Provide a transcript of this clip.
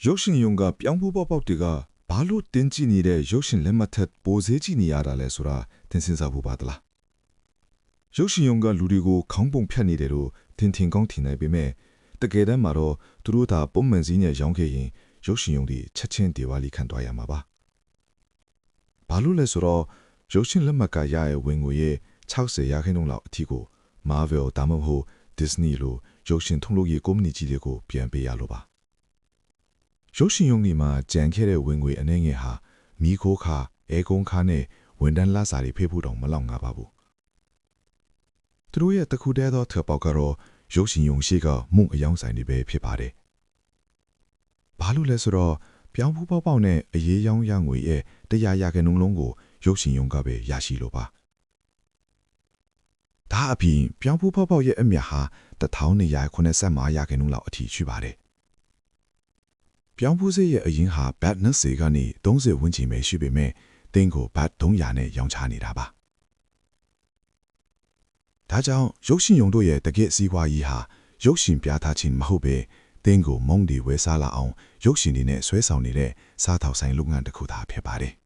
ရုပ်ရှင်ယုံကပြောင်းဖို့ပေါက်တွေကဘာလို့တင်ကြည့်နေတဲ့ရုပ်ရှင်လက်မှတ်ထက်ပိုစေးကြည့်နေရတာလဲဆိုတာသင်စဉ်းစားဖို့ပါသလားရုပ်ရှင်ယုံကလူတွေကိုခေါင်းပုံဖြတ်နေတယ်လို့ထင်ကောင်းထင်နိုင်ပေမဲ့တကယ်တမ်းမှာတော့သူတို့သာပုံမှန်စည်းနဲ့ရောင်းခဲ့ရင်ရုပ်ရှင်ယုံတွေချက်ချင်းဒီဝါလီခံသွားရမှာပါဘာလို့လဲဆိုတော့ရုပ်ရှင်လက်မှတ်ကရရဲ့ဝင်ငွေရဲ့60%လောက်အထိကို Marvel ဒါမှမဟုတ် Disney လိုရုပ်ရှင်ထုတ်လုပ်ရေးကုမ္ပဏီကြီးတွေကိုပြန်ပေးရလို့ပါရုပ်ရှင်ယုံဒီမှာကြံခဲ့တဲ့ဝင်ငွေအနေငယ်ဟာမီးခိုးခါအဲကုန်းခါနဲ့ဝန်တန်းလာစာတွေဖေးဖို့တော့မလောက်ငါပါဘူးသူတို့ရဲ့တခုတည်းသောထပ်ပေါက်ကတော့ရုပ်ရှင်ယုံရှိကမုံအယောင်ဆိုင်တွေပဲဖြစ်ပါတယ်ဘာလို့လဲဆိုတော့ပြောင်းဖူးပေါက်နဲ့အရေးရောင်းရငွေရဲ့100%လုံးကိုရုပ်ရှင်ယုံကပဲရရှိလို့ပါဒါအပြင်ပြောင်းဖူးပေါက်ရဲ့အမြတ်ဟာ1285%လောက်အထိရှိပါတယ်ပြောင်းဖူးစေးရဲ့အရင်ဟာဘတ်20ကနေ30ဝန်းကျင်ပဲရှိပေမဲ့တင်းကိုဘတ်300နဲ့ရောင်းချနေတာပါဒါကြောင့်ရုပ်ရှင်ယုံတို့ရဲ့တကယ့်စီးပွားရေးဟာရုပ်ရှင်ပြသခြင်းမဟုတ်ပဲတင်းကိုမုံဒီဝဲစားလာအောင်ရုပ်ရှင်တွေနဲ့ဆွဲဆောင်နေတဲ့စားထောက်ဆိုင်လုပ်ငန်းတစ်ခုသာဖြစ်ပါတယ်